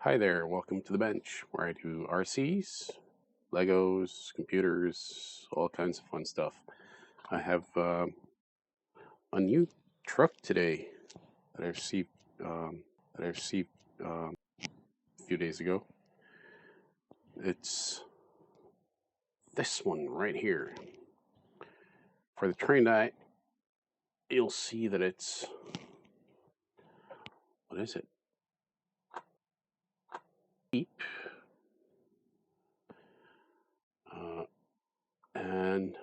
Hi there, welcome to the bench where I do RCs, Legos, computers, all kinds of fun stuff. I have a new truck today that I received that I received a few days ago. It's this one right here. For the trained eye, you'll see that it's, what is it? Deep. And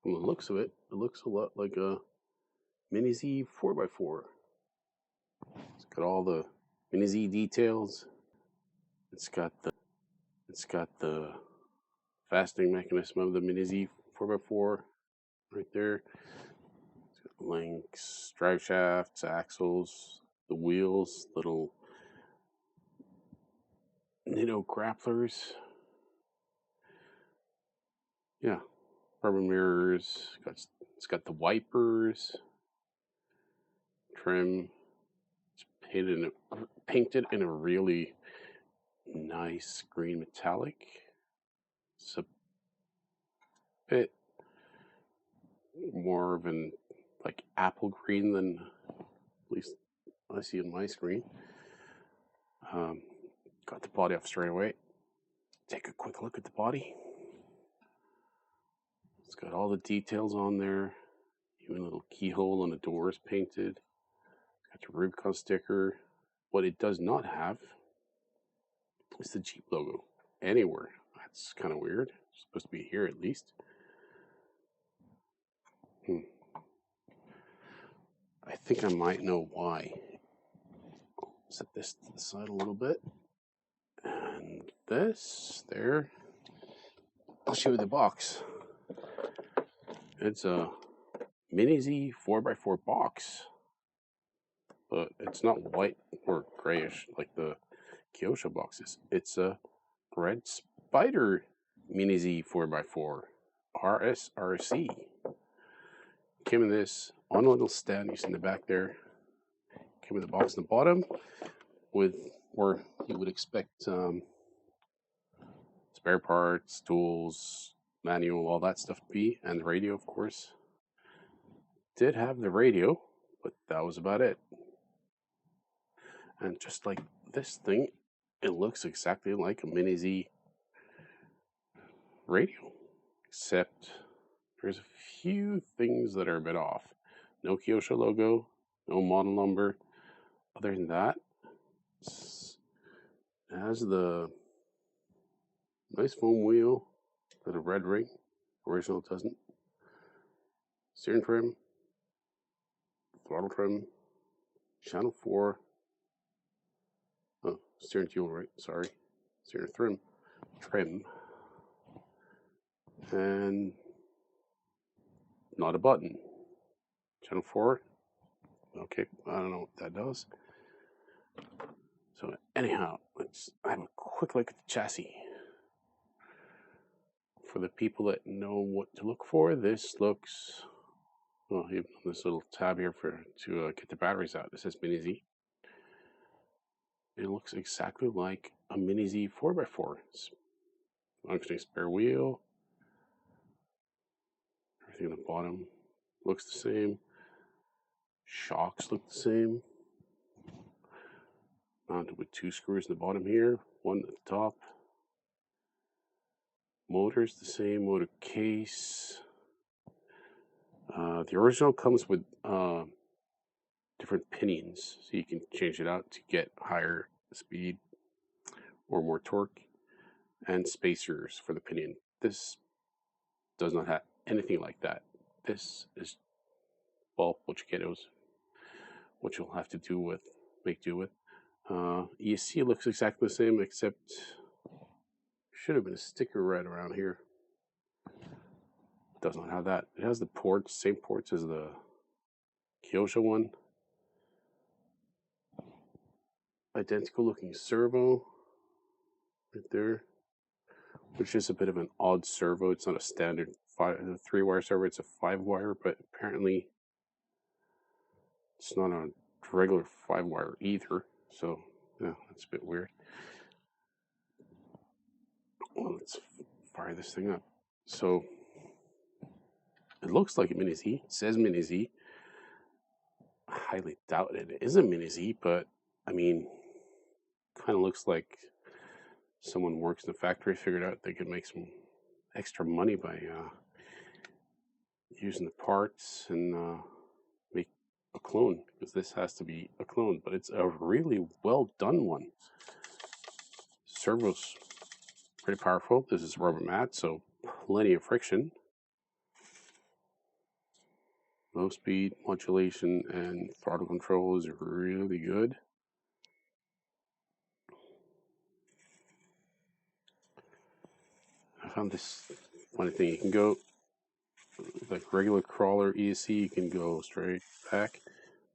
from the looks of it, it looks a lot like a Mini Z 4x4. It's got all the Mini Z details. It's got the fastening mechanism of the Mini Z 4x4 right there. It's got links, drive shafts, axles, the wheels, little Nitto grapplers. Yeah, rubber mirrors. It's got the wipers, trim. It's painted in a really nice green metallic. It's a bit more of an like apple green than at least I see on my screen. Got the body off straight away. Take a quick look at the body. It's got all the details on there. Even a little keyhole on the door is painted. Got the Rubicon sticker. What it does not have is the Jeep logo anywhere. That's kind of weird. It's supposed to be here at least. I think I might know why. Set this to the side a little bit. And this, there. I'll show you the box. It's a Mini Z 4x4 box. But it's not white or grayish like the Kyosho boxes. It's a Red Spider Mini Z 4x4 RSRC. Came in this on a little stand you see in the back there. Came with the box in the bottom with where you would expect spare parts, tools, manual, all that stuff to be, and the radio, of course. Did have the radio, but that was about it. And just like this thing, it looks exactly like a Mini Z radio, except there's a few things that are a bit off. No Kyosho logo, no model number. Other than that, it has the nice foam wheel with a red ring. Original doesn't. Steering trim, throttle trim, channel 4. Oh, steering wheel, right? Sorry. Steering trim. And not a button. Channel 4. Okay, I don't know what that does. So anyhow, let's have a quick look at the chassis. For the people that know what to look for, this looks, well, even on this little tab here to get the batteries out. This says Mini Z. It looks exactly like a Mini Z 4x4. It's functioning spare wheel. Everything at the bottom looks the same. Shocks look the same. Mounted with 2 screws in the bottom here, 1 at the top. Motor's the same, motor case. The original comes with different pinions, so you can change it out to get higher speed or more torque, and spacers for the pinion. This does not have anything like that. This is, well, what you get is what you'll have to make do with. ESC looks exactly the same, except should have been a sticker right around here. It does not have that. It has the ports, same ports as the Kyosho one. Identical looking servo right there, which is a bit of an odd servo. It's not a standard 3-wire servo, it's a 5-wire, but apparently it's not a regular 5-wire either. So Yeah, that's a bit weird. Well, let's fire this thing up. So it looks like a Mini Z. It says Mini Z. I highly doubt it is a Mini Z, but I mean, kind of looks like someone works in the factory, figured out they could make some extra money by using the parts and make a clone, because this has to be a clone, but it's a really well done one. Servo's pretty powerful. This is rubber mat, so plenty of friction. Low speed modulation and throttle control is really good. I found this funny thing. You can go like regular crawler ESC, you can go straight back,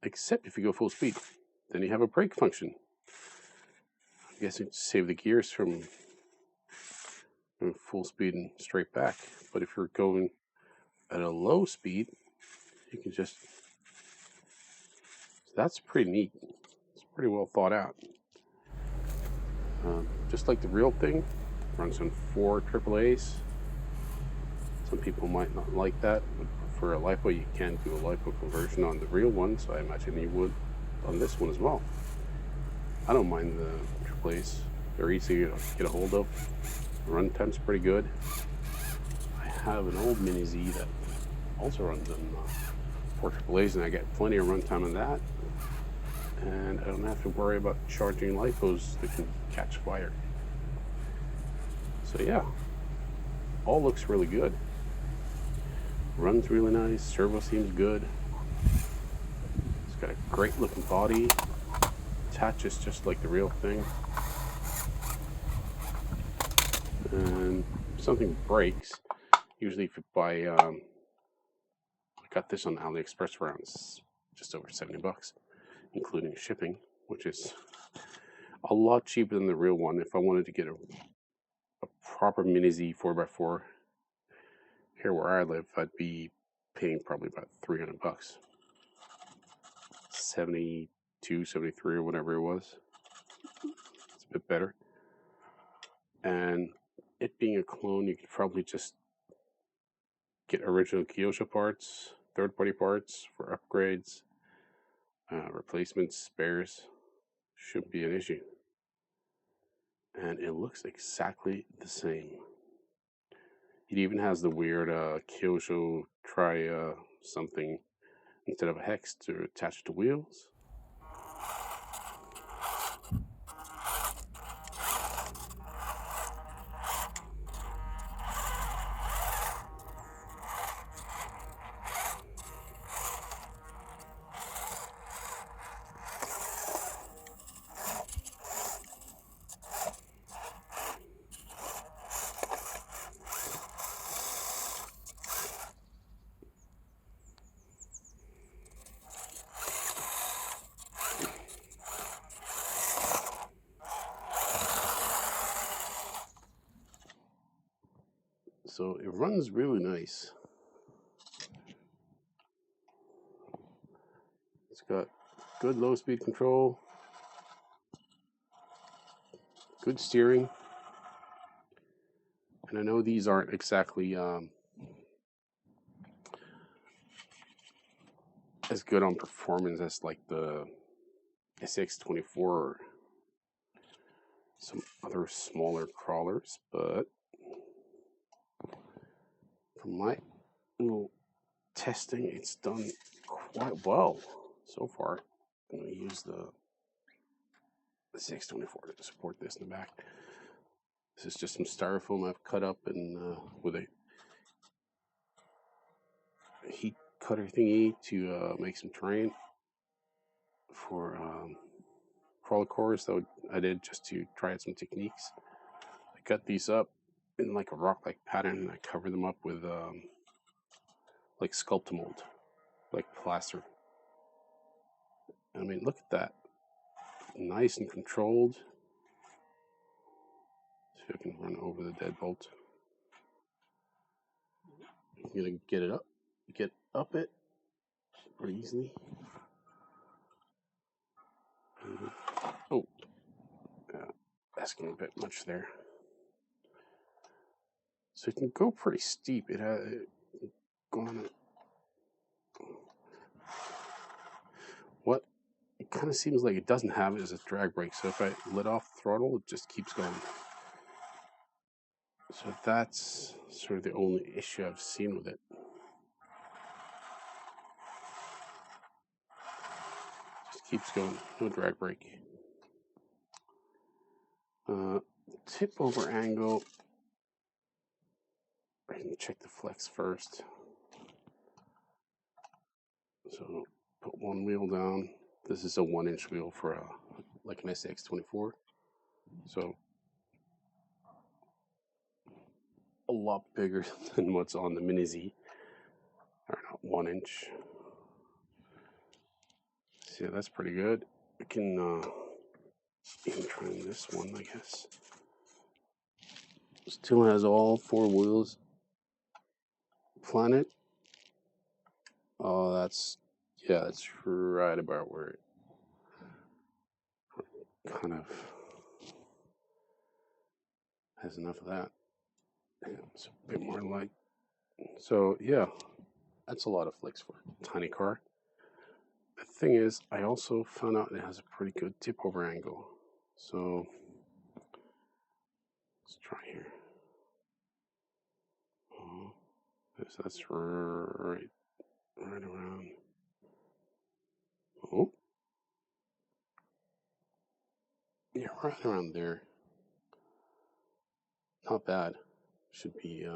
except if you go full speed. Then you have a brake function. I'm guessing to save the gears from full speed and straight back. But if you're going at a low speed, you can just... That's pretty neat. It's pretty well thought out. Just like the real thing, runs on 4 AAAs. Some people might not like that, but for a LiPo, you can do a LiPo conversion on the real one, so I imagine you would on this one as well. I don't mind the AAAs. They're easy to get a hold of. The runtime's pretty good. I have an old Mini Z that also runs on 4 AAAs, and I get plenty of runtime on that. And I don't have to worry about charging LiPos that can catch fire. So yeah, all looks really good. Runs really nice. Servo seems good. It's got a great looking body. Attaches just like the real thing. And if something breaks, usually if you buy, I got this on AliExpress for around just over 70 bucks, including shipping, which is a lot cheaper than the real one. If I wanted to get a proper Mini Z 4x4 here where I live, I'd be paying probably about 300 bucks. 72, 73 or whatever it was. It's a bit better. And it being a clone, you could probably just get original Kyosho parts, third-party parts for upgrades, replacements, spares. Shouldn't be an issue. And it looks exactly the same. It even has the weird Kyosho try something instead of a hex to attach to wheels. So it runs really nice. It's got good low speed control, good steering. And I know these aren't exactly as good on performance as like the SX24 or some other smaller crawlers, but from my little testing, it's done quite well so far. I'm going to use the SX24 to support this in the back. This is just some styrofoam I've cut up and with a heat cutter thingy to make some terrain for crawler cores that I did just to try out some techniques. I cut these up in like a rock-like pattern and I cover them up with like Sculptamold, like plaster. I mean, look at that. Nice and controlled. See if I can run over the deadbolt. I'm gonna get up it pretty easily. Oh, asking a bit much there. So it can go pretty steep. It has gone. What it kind of seems like it doesn't have is a drag brake. So if I let off the throttle, it just keeps going. So that's sort of the only issue I've seen with it. Just keeps going, no drag brake. Tip over angle. I can check the flex first. So put one wheel down. This is a 1-inch wheel for like an SX24. So a lot bigger than what's on the Mini Z. Or not 1 inch. So yeah, that's pretty good. I can even try this one, I guess. Still has all 4 wheels. Planet. Oh, that's right about where it kind of has enough of that. Yeah, it's a bit more light. So yeah, that's a lot of flicks for a tiny car. The thing is, I also found out it has a pretty good tip over angle. So let's try here. Oh, that's right around. Oh, yeah, right around there. Not bad. Should be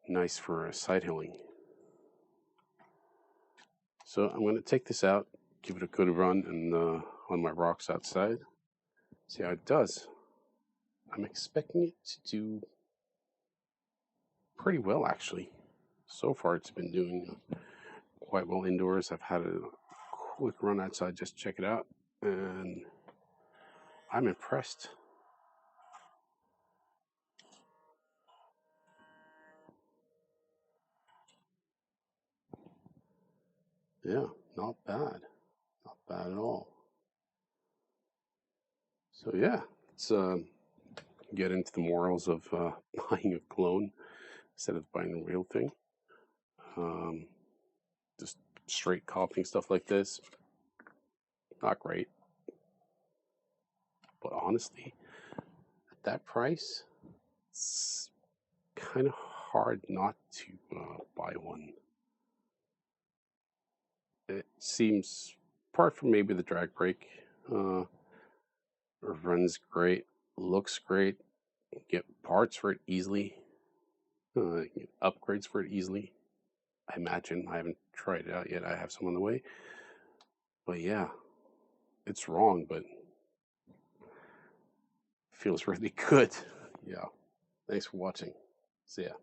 nice for side hilling. So I'm going to take this out, give it a good run, and on my rocks outside, see how it does. I'm expecting it to do pretty well, actually. So far, it's been doing quite well indoors. I've had a quick run outside, just check it out, and I'm impressed. Yeah, not bad. Not bad at all. So yeah, let's get into the morals of buying a clone instead of buying a real thing. Just straight copying stuff like this, not great. But honestly, at that price, it's kind of hard not to buy one. It seems, apart from maybe the drag brake, runs great, looks great, get parts for it easily, get upgrades for it easily. I imagine. I haven't tried it out yet. I have some on the way. But yeah, it's wrong, but feels really good. Yeah. Thanks for watching. See ya.